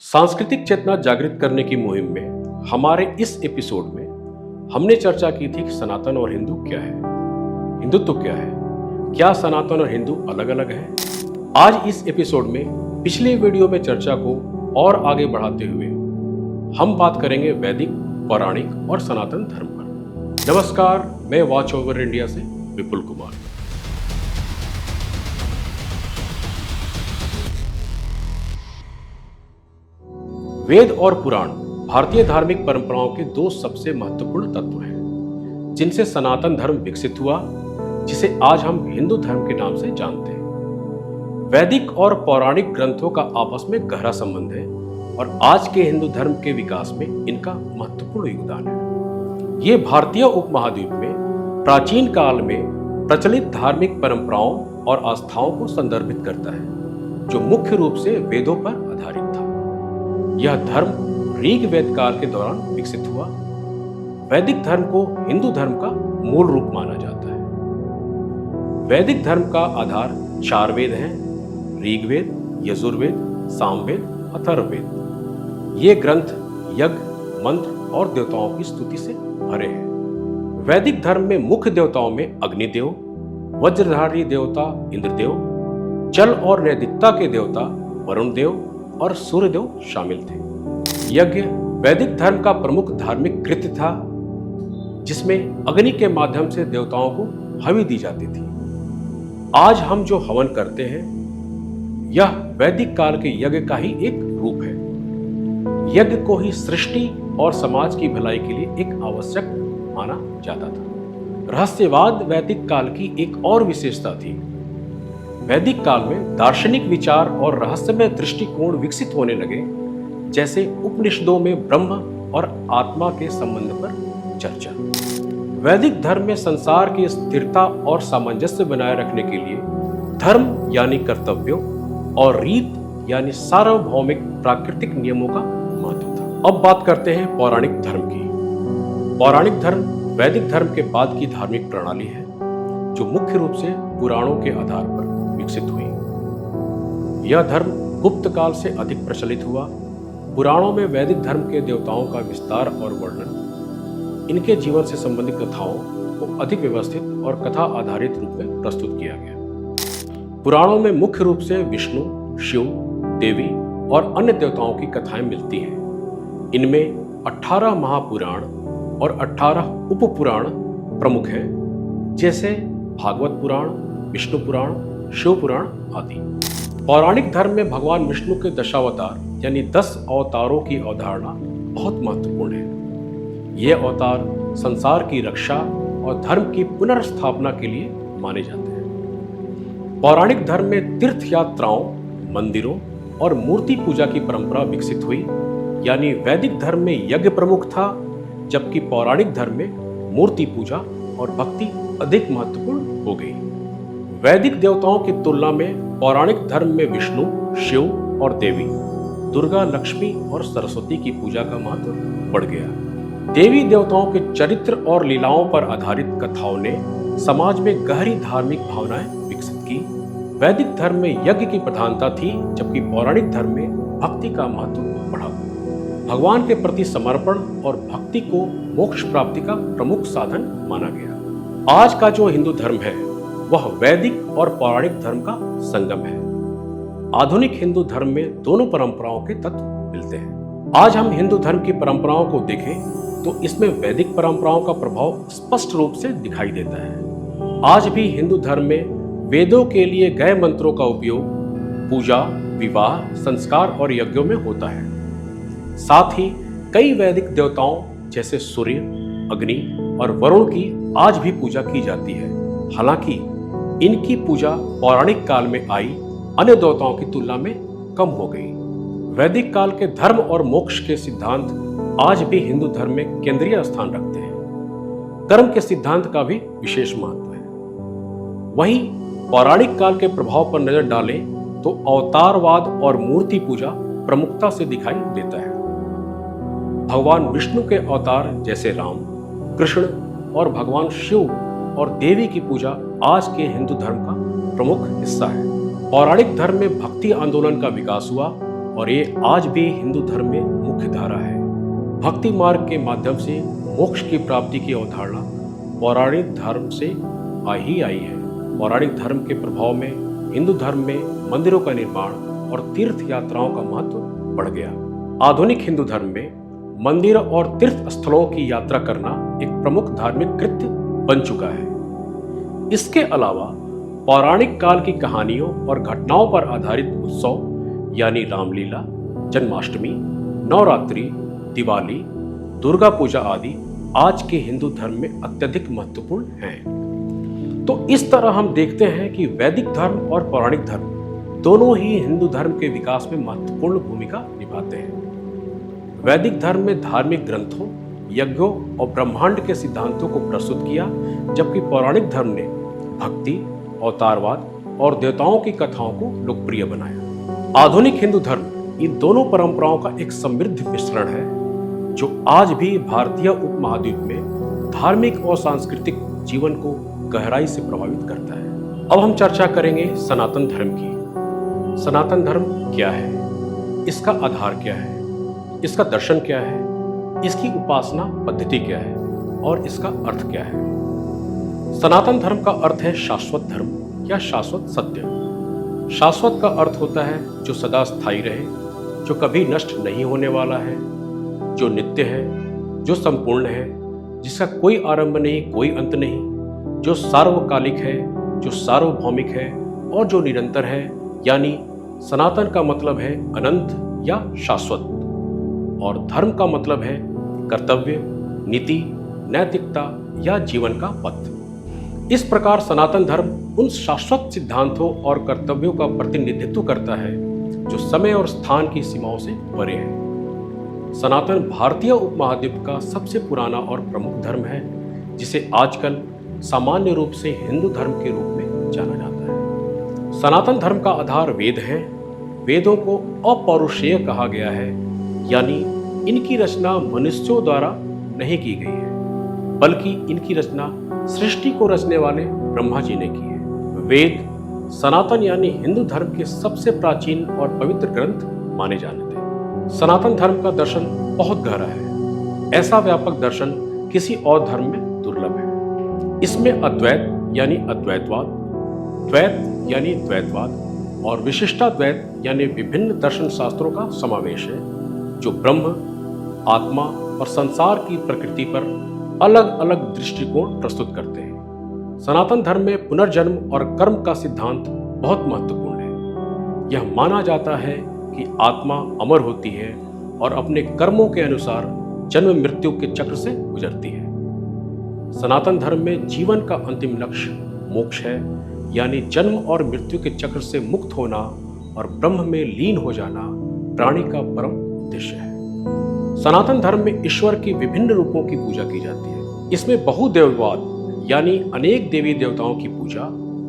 सांस्कृतिक चेतना जागृत करने की मुहिम में हमारे इस एपिसोड में हमने चर्चा की थी कि सनातन और हिंदू क्या है, हिंदुत्व क्या है, क्या सनातन और हिंदू अलग अलग है। आज इस एपिसोड में पिछले वीडियो में चर्चा को और आगे बढ़ाते हुए हम बात करेंगे वैदिक, पौराणिक और सनातन धर्म पर। नमस्कार, मैं वॉच ओवर इंडिया से विपुल कुमार। वेद और पुराण भारतीय धार्मिक परंपराओं के दो सबसे महत्वपूर्ण तत्व हैं, जिनसे सनातन धर्म विकसित हुआ, जिसे आज हम हिंदू धर्म के नाम से जानते हैं। वैदिक और पौराणिक ग्रंथों का आपस में गहरा संबंध है और आज के हिंदू धर्म के विकास में इनका महत्वपूर्ण योगदान है। ये भारतीय उपमहाद्वीप में प्राचीन काल में प्रचलित धार्मिक परंपराओं और आस्थाओं को संदर्भित करता है, जो मुख्य रूप से वेदों पर आधारित था। यह धर्म ऋग वेद काल के दौरान विकसित हुआ। वैदिक धर्म को हिंदू धर्म का मूल रूप माना जाता है। वैदिक धर्म का आधार 4 वेद हैं: ऋग्वेद, यजुर्वेद, सामवेद, अथर्ववेद। ये ग्रंथ यज्ञ, मंत्र और देवताओं की स्तुति से भरे हैं। वैदिक धर्म में मुख्य देवताओं में अग्निदेव, वज्रधारी देवता इंद्रदेव, जल और नैतिकता के देवता वरुण देव और सूर्यदेव शामिल थे। यज्ञ वैदिक धर्म का प्रमुख धार्मिक कृत्य था, जिसमें अग्नि के माध्यम से देवताओं को हवि दी जाती थी। आज हम जो हवन करते हैं, यह वैदिक काल के यज्ञ का ही एक रूप है। यज्ञ को ही सृष्टि और समाज की भलाई के लिए एक आवश्यक माना जाता था। रहस्यवाद वैदिक काल की एक और विशेषता थी। वैदिक काल में दार्शनिक विचार और रहस्यमय दृष्टिकोण विकसित होने लगे, जैसे उपनिषदों में ब्रह्म और आत्मा के संबंध पर चर्चा। वैदिक धर्म में संसार की स्थिरता और सामंजस्य बनाए रखने के लिए धर्म यानी कर्तव्यों और रीत यानी सार्वभौमिक प्राकृतिक नियमों का महत्व था। अब बात करते हैं पौराणिक धर्म की। पौराणिक धर्म वैदिक धर्म के बाद की धार्मिक प्रणाली है, जो मुख्य रूप से पुराणों के आधार पर विकसित हुई। यह धर्म गुप्त काल से अधिक प्रचलित हुआ। पुराणों में वैदिक धर्म के देवताओं का विस्तार और वर्णन, इनके जीवन से संबंधित कथाओं को अधिक व्यवस्थित और कथा आधारित रूप में प्रस्तुत किया गया। पुराणों में मुख्य रूप से विष्णु, शिव, देवी और अन्य देवताओं की कथाएं मिलती हैं। इनमें 18 महापुराण और 18 उपपुराण प्रमुख हैं, जैसे भागवत पुराण, विष्णु पुराण, शिव पुराण आदि। पौराणिक धर्म में भगवान विष्णु के दशावतार यानी 10 अवतारों की अवधारणा बहुत महत्वपूर्ण है। ये अवतार संसार की रक्षा और धर्म की पुनर्स्थापना के लिए माने जाते हैं। पौराणिक धर्म में तीर्थ यात्राओं, मंदिरों और मूर्ति पूजा की परंपरा विकसित हुई, यानी वैदिक धर्म में यज्ञ प्रमुख था, जबकि पौराणिक धर्म में मूर्ति पूजा और भक्ति अधिक महत्वपूर्ण हो गई। वैदिक देवताओं की तुलना में पौराणिक धर्म में विष्णु, शिव और देवी, दुर्गा, लक्ष्मी और सरस्वती की पूजा का महत्व बढ़ गया। देवी देवताओं के चरित्र और लीलाओं पर आधारित कथाओं ने समाज में गहरी धार्मिक भावनाएं विकसित की। वैदिक धर्म में यज्ञ की प्रधानता थी, जबकि पौराणिक धर्म में भक्ति का महत्व बढ़ा। भगवान के प्रति समर्पण और भक्ति को मोक्ष प्राप्ति का प्रमुख साधन माना गया। आज का जो हिंदू धर्म है, वह वैदिक और पौराणिक धर्म का संगम है। आधुनिक हिंदू धर्म में दोनों परंपराओं के तत्व मिलते हैं। आज हम हिंदू धर्म की परंपराओं को देखें तो इसमें वैदिक परंपराओं का प्रभाव स्पष्ट रूप से दिखाई देता है। आज भी हिंदू धर्म में वेदों के लिए गए मंत्रों का उपयोग पूजा, विवाह, संस्कार और यज्ञों में होता है। साथ ही कई वैदिक देवताओं जैसे सूर्य, अग्नि और वरुण की आज भी पूजा की जाती है। हालांकि इनकी पूजा पौराणिक काल में आई अन्य देवताओं की तुलना में कम हो गई। वैदिक काल के धर्म और मोक्ष के सिद्धांत आज भी हिंदू धर्म में केंद्रीय स्थान रखते हैं। कर्म के सिद्धांत का भी विशेष महत्व है। वहीं पौराणिक काल के प्रभाव पर नजर डालें तो अवतारवाद और मूर्ति पूजा प्रमुखता से दिखाई देता है। भगवान विष्णु के अवतार जैसे राम, कृष्ण और भगवान शिव और देवी की पूजा आज के हिंदू धर्म का प्रमुख हिस्सा है। पौराणिक धर्म में भक्ति आंदोलन का विकास हुआ और ये आज भी हिंदू धर्म में मुख्य धारा है। भक्ति मार्ग के माध्यम से मोक्ष की प्राप्ति की अवधारणा पौराणिक धर्म से आई है। पौराणिक धर्म के प्रभाव में हिंदू धर्म में मंदिरों का निर्माण और तीर्थ यात्राओं का महत्व बढ़ गया। आधुनिक हिंदू धर्म में मंदिर और तीर्थ स्थलों की यात्रा करना एक प्रमुख धार्मिक कृत्य बन चुका है। इसके अलावा पौराणिक काल की कहानियों और घटनाओं पर आधारित उत्सव यानी रामलीला, जन्माष्टमी, नवरात्रि, दिवाली, दुर्गा पूजा आदि आज के हिंदू धर्म में अत्यधिक महत्वपूर्ण हैं। तो इस तरह हम देखते हैं कि वैदिक धर्म और पौराणिक धर्म दोनों ही हिंदू धर्म के विकास में महत्वपूर्ण भूमिका निभाते हैं। वैदिक धर्म में धार्मिक ग्रंथों, यज्ञों और ब्रह्मांड के सिद्धांतों को प्रस्तुत किया, जबकि पौराणिक धर्म ने भक्ति, अवतारवाद और देवताओं की कथाओं को लोकप्रिय बनाया। आधुनिक हिंदू धर्म इन दोनों परंपराओं का एक समृद्ध मिश्रण है, जो आज भी भारतीय उपमहाद्वीप में धार्मिक और सांस्कृतिक जीवन को गहराई से प्रभावित करता है। अब हम चर्चा करेंगे सनातन धर्म की। सनातन धर्म क्या है, इसका आधार क्या है, इसका दर्शन क्या है, इसकी उपासना पद्धति क्या है और इसका अर्थ क्या है। सनातन धर्म का अर्थ है शाश्वत धर्म या शाश्वत सत्य। शाश्वत का अर्थ होता है जो सदा स्थायी रहे, जो कभी नष्ट नहीं होने वाला है, जो नित्य है, जो संपूर्ण है, जिसका कोई आरंभ नहीं, कोई अंत नहीं, जो सार्वकालिक है, जो सार्वभौमिक है और जो निरंतर है। यानी सनातन का मतलब है अनंत या शाश्वत, और धर्म का मतलब है कर्तव्य, नीति, नैतिकता या जीवन का पथ। इस प्रकार सनातन धर्म उन शाश्वत सिद्धांतों और कर्तव्यों का प्रतिनिधित्व करता है जो समय और स्थान की सीमाओं से परे है। सनातन भारतीय उपमहाद्वीप का सबसे पुराना और प्रमुख धर्म है, जिसे आजकल सामान्य रूप से हिंदू धर्म के रूप में जाना जाता है। सनातन धर्म का आधार वेद है। वेदों को अपौरुषेय कहा गया है, यानी इनकी रचना मनुष्यों द्वारा नहीं की गई है, बल्कि इनकी रचना सृष्टि को रचने वाले ब्रह्मा जी ने की है। वेद सनातन यानी हिंदू धर्म के सबसे प्राचीन और पवित्र ग्रंथ माने जाते हैं। सनातन धर्म का दर्शन बहुत गहरा है। ऐसा व्यापक दर्शन किसी और धर्म में दुर्लभ है। इसमें अद्वैत यानी अद्वैतवाद, द्वैत यानी द्वैतवाद और विशिष्टाद्वैत यानी विभिन्न दर्शन शास्त्रों का समावेश है, जो ब्रह्म, आत्मा और संसार की प्रकृति पर अलग अलग दृष्टिकोण प्रस्तुत करते हैं। सनातन धर्म में पुनर्जन्म और कर्म का सिद्धांत बहुत महत्वपूर्ण है। यह माना जाता है कि आत्मा अमर होती है और अपने कर्मों के अनुसार जन्म मृत्यु के चक्र से गुजरती है। सनातन धर्म में जीवन का अंतिम लक्ष्य मोक्ष है, यानी जन्म और मृत्यु के चक्र से मुक्त होना और ब्रह्म में लीन हो जाना प्राणी का परम उद्देश्य है। सनातन धर्म में ईश्वर की विभिन्न रूपों की पूजा की जाती है। इसमें बहुदेववाद यानी अनेक देवी देवताओं की पूजा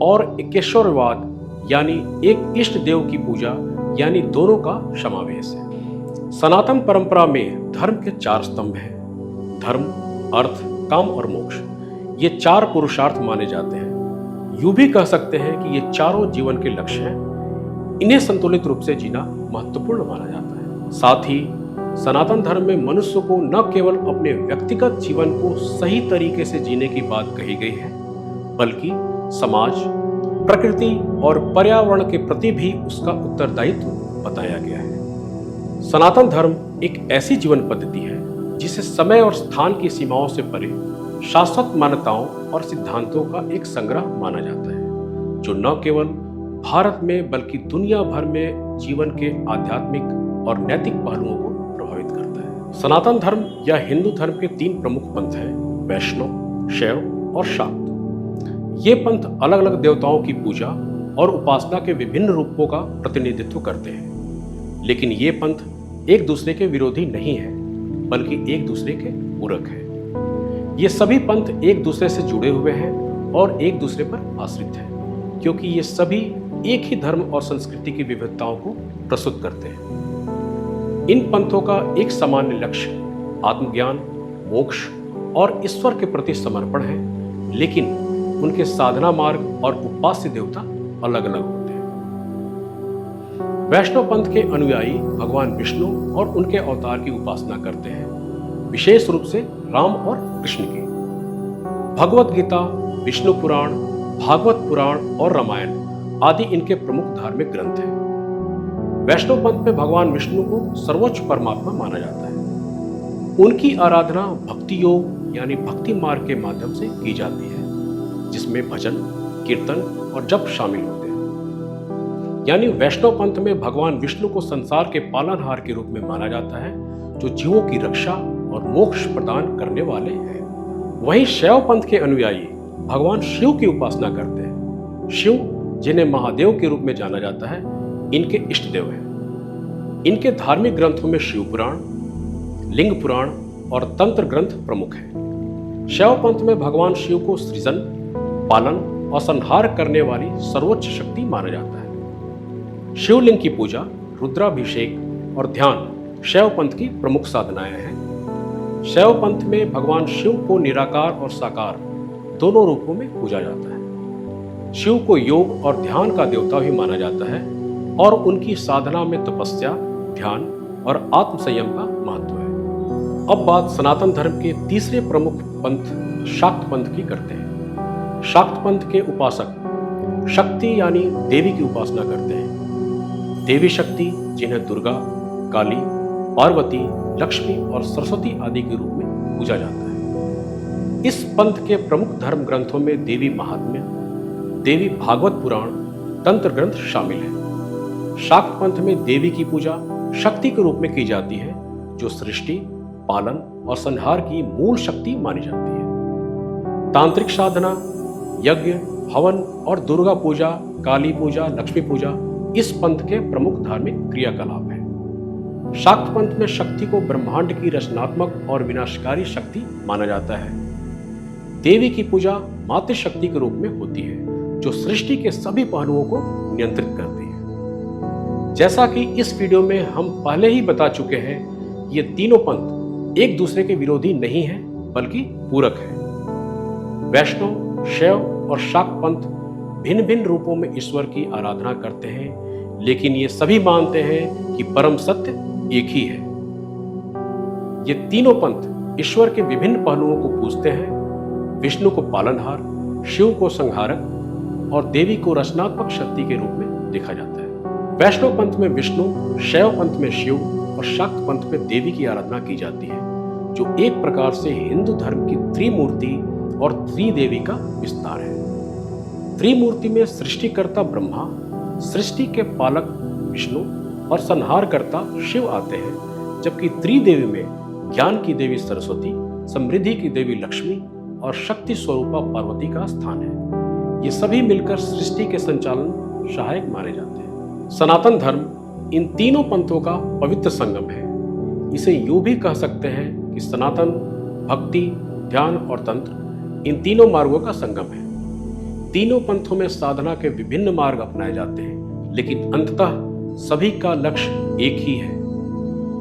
और एकेश्वरवाद यानी एक इष्ट देव की पूजा यानी दोनों का समावेश है। सनातन परंपरा में धर्म के 4 स्तंभ हैं: धर्म, अर्थ, काम और मोक्ष। ये 4 पुरुषार्थ माने जाते हैं। यूं भी कह सकते हैं कि ये चारों जीवन के लक्ष्य हैं। इन्हें संतुलित रूप से जीना महत्वपूर्ण माना जाता है। साथ ही सनातन धर्म में मनुष्य को न केवल अपने व्यक्तिगत जीवन को सही तरीके से जीने की बात कही गई है, बल्कि समाज, प्रकृति और पर्यावरण के प्रति भी उसका उत्तरदायित्व बताया गया है। सनातन धर्म एक ऐसी जीवन पद्धति है जिसे समय और स्थान की सीमाओं से परे शाश्वत मान्यताओं और सिद्धांतों का एक संग्रह माना जाता है, जो न केवल भारत में बल्कि दुनिया भर में जीवन के आध्यात्मिक और नैतिक पहलुओं को प्रभावित करता है। सनातन धर्म या हिंदू धर्म के 3 प्रमुख पंथ हैं: वैष्णव, शैव और शाक्त। ये पंथ अलग अलग देवताओं की पूजा और उपासना के विभिन्न रूपों का प्रतिनिधित्व करते हैं, लेकिन ये पंथ एक दूसरे के विरोधी नहीं है, बल्कि एक दूसरे के पूरक हैं। ये सभी पंथ एक दूसरे से जुड़े हुए हैं और एक दूसरे पर आश्रित हैं, क्योंकि ये सभी एक ही धर्म और संस्कृति की विविधताओं को प्रस्तुत करते हैं। इन पंथों का एक सामान्य लक्ष्य आत्मज्ञान, मोक्ष और ईश्वर के प्रति समर्पण है, लेकिन उनके साधना मार्ग और उपास्य देवता अलग अलग होते हैं। वैष्णव पंथ के अनुयायी भगवान विष्णु और उनके अवतार की उपासना करते हैं, विशेष रूप से राम और कृष्ण की। भगवत गीता, विष्णु पुराण, भागवत पुराण और रामायण आदि इनके प्रमुख धार्मिक ग्रंथ हैं। वैष्णव पंथ में भगवान विष्णु को सर्वोच्च परमात्मा माना जाता है। उनकी आराधना भक्ति योग यानी भक्ति मार्ग के माध्यम से की जाती है, जिसमें भजन, कीर्तन और जप शामिल होते हैं। यानी वैष्णव पंथ में भगवान विष्णु को संसार के पालनहार के रूप में माना जाता है, जो जीवों की रक्षा और मोक्ष प्रदान करने वाले हैं। वहीं शैव पंथ के अनुयायी भगवान शिव की उपासना करते हैं। शिव, जिन्हें महादेव के रूप में जाना जाता है, इनके इष्ट देव हैं। इनके धार्मिक ग्रंथों में शिव पुराण, लिंग पुराण और तंत्र ग्रंथ प्रमुख हैं। शैव पंथ में भगवान शिव को सृजन, पालन और संहार करने वाली सर्वोच्च शक्ति माना जाता है। शिवलिंग की पूजा, रुद्राभिषेक और ध्यान शैव पंथ की प्रमुख साधनाएं हैं। शैव पंथ में भगवान शिव को निराकार और साकार दोनों रूपों में पूजा जाता है। शिव को योग और ध्यान का देवता भी माना जाता है और उनकी साधना में तपस्या, ध्यान और आत्म संयम का महत्व है। अब बात सनातन धर्म के तीसरे प्रमुख पंथ शाक्त पंथ की करते हैं। शाक्त पंथ के उपासक शक्ति यानी देवी की उपासना करते हैं। देवी शक्ति, जिन्हें दुर्गा, काली, पार्वती, लक्ष्मी और सरस्वती आदि के रूप में पूजा जाता है। इस पंथ के प्रमुख धर्म ग्रंथों में देवी महात्म्य, देवी भागवत पुराण, तंत्र ग्रंथ शामिल हैं। शाक्त पंथ में देवी की पूजा शक्ति के रूप में की जाती है, जो सृष्टि, पालन और संहार की मूल शक्ति मानी जाती है। तांत्रिक साधना, यज्ञ, हवन और दुर्गा पूजा, काली पूजा, लक्ष्मी पूजा इस पंथ के प्रमुख धार्मिक क्रियाकलाप हैं। शाक्त पंथ में शक्ति को ब्रह्मांड की रचनात्मक और विनाशकारी शक्ति माना जाता है। देवी की पूजा मातृशक्ति के रूप में होती है, जो सृष्टि के सभी पहलुओं को नियंत्रित करती है। जैसा कि इस वीडियो में हम पहले ही बता चुके हैं, ये तीनों पंथ एक दूसरे के विरोधी नहीं हैं, बल्कि पूरक हैं। वैष्णव, शैव और शाक्त पंथ भिन्न भिन्न रूपों में ईश्वर की आराधना करते हैं, लेकिन ये सभी मानते हैं कि परम सत्य एक ही है। ये तीनों पंथ ईश्वर के विभिन्न पहलुओं को पूजते हैं। विष्णु को पालनहार, शिव को संहारक और देवी को रचनात्मक शक्ति के रूप में देखा जाता है। वैष्णव पंथ में विष्णु, शैव पंथ में शिव और शाक्त पंथ में देवी की आराधना की जाती है, जो एक प्रकार से हिंदू धर्म की त्रिमूर्ति और त्रिदेवी का विस्तार है। त्रिमूर्ति में सृष्टिकर्ता ब्रह्मा, सृष्टि के पालक विष्णु और संहारकर्ता शिव आते हैं, जबकि त्रिदेवी में ज्ञान की देवी सरस्वती, समृद्धि की देवी लक्ष्मी और शक्ति स्वरूपा पार्वती का स्थान है। ये सभी मिलकर सृष्टि के संचालन सहायक माने जाते हैं। सनातन धर्म इन तीनों पंथों का पवित्र संगम है। इसे यूं भी कह सकते हैं कि सनातन भक्ति, ध्यान और तंत्र इन तीनों मार्गों का संगम है। तीनों पंथों में साधना के विभिन्न मार्ग अपनाए जाते हैं, लेकिन अंततः सभी का लक्ष्य एक ही है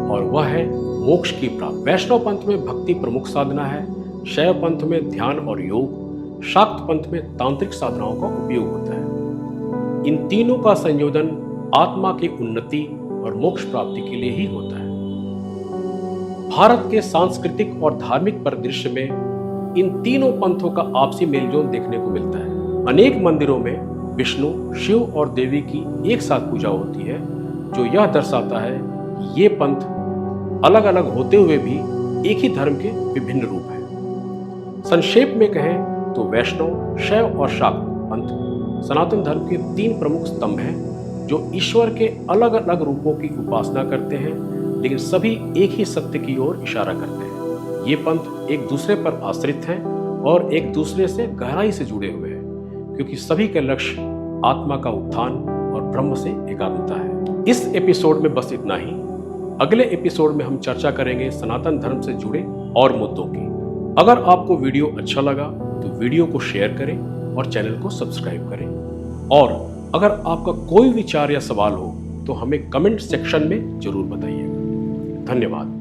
और वह है मोक्ष की प्राप्ति। वैष्णव पंथ में भक्ति प्रमुख साधना है, शैव पंथ में ध्यान और योग, शाक्त पंथ में तांत्रिक साधनाओं का उपयोग होता है। इन तीनों का संयोजन आत्मा की उन्नति और मोक्ष प्राप्ति के लिए ही होता है। भारत के सांस्कृतिक और धार्मिक परिदृश्य में इन तीनों पंथों का आपसी मेलजोल देखने को मिलता है। अनेक मंदिरों में विष्णु, शिव और देवी की एक साथ पूजा होती है, जो यह दर्शाता है कि ये पंथ अलग अलग होते हुए भी एक ही धर्म के विभिन्न रूप हैं। संक्षेप में कहें तो वैष्णव, शैव और शाक्त पंथ सनातन धर्म के तीन प्रमुख स्तंभ हैं, जो ईश्वर के अलग अलग रूपों की उपासना करते हैं, लेकिन सभी एक ही सत्य की ओर इशारा करते हैं। ये पंथ एक दूसरे पर आश्रित हैं और एक दूसरे से गहराई से जुड़े हुए हैं, क्योंकि सभी के लक्ष्य आत्मा का उत्थान और ब्रह्म से एकात्मता है। इस एपिसोड में बस इतना ही। अगले एपिसोड में हम चर्चा करेंगे सनातन धर्म से जुड़े और मुद्दों की। अगर आपको वीडियो अच्छा लगा तो वीडियो को शेयर करें और चैनल को सब्सक्राइब करें। और अगर आपका कोई विचार या सवाल हो तो हमें कमेंट सेक्शन में जरूर बताइएगा। धन्यवाद।